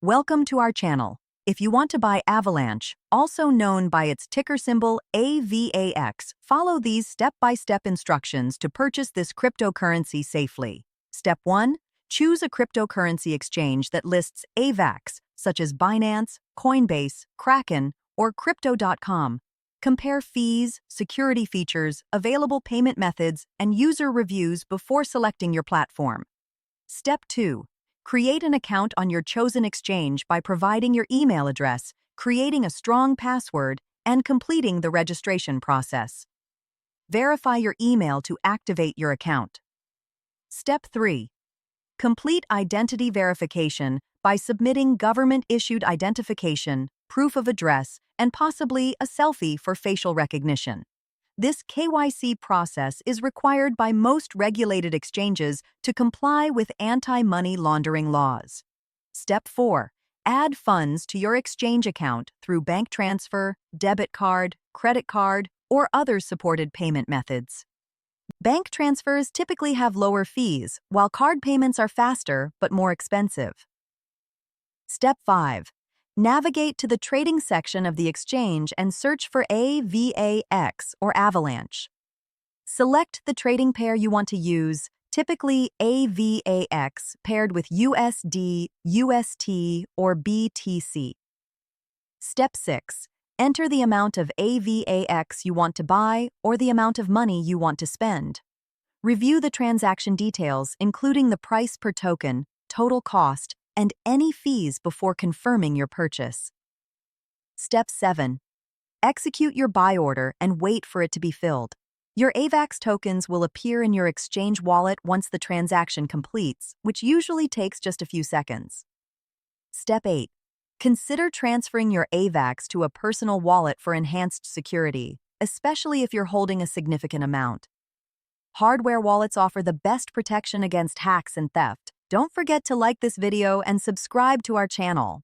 Welcome to our channel. If you want to buy Avalanche, also known by its ticker symbol AVAX, follow these step-by-step instructions to purchase this cryptocurrency safely. Step 1. Choose a cryptocurrency exchange that lists AVAX, such as Binance, Coinbase, Kraken, or Crypto.com. Compare fees, security features, available payment methods, and user reviews before selecting your platform. Step 2. Create an account on your chosen exchange by providing your email address, creating a strong password, and completing the registration process. Verify your email to activate your account. Step 3. Complete identity verification by submitting government-issued identification, proof of address, and possibly a selfie for facial recognition. This KYC process is required by most regulated exchanges to comply with anti-money laundering laws. Step 4. Add funds to your exchange account through bank transfer, debit card, credit card, or other supported payment methods. Bank transfers typically have lower fees, while card payments are faster but more expensive. Step 5. Navigate to the trading section of the exchange and search for AVAX or Avalanche. Select the trading pair you want to use, typically AVAX paired with USD, UST, or BTC. Step 6. Enter the amount of AVAX you want to buy or the amount of money you want to spend. Review the transaction details, including the price per token, total cost, and any fees before confirming your purchase. Step 7. Execute your buy order and wait for it to be filled. Your AVAX tokens will appear in your exchange wallet once the transaction completes, which usually takes just a few seconds. Step 8. Consider transferring your AVAX to a personal wallet for enhanced security, especially if you're holding a significant amount. Hardware wallets offer the best protection against hacks and theft. Don't forget to like this video and subscribe to our channel.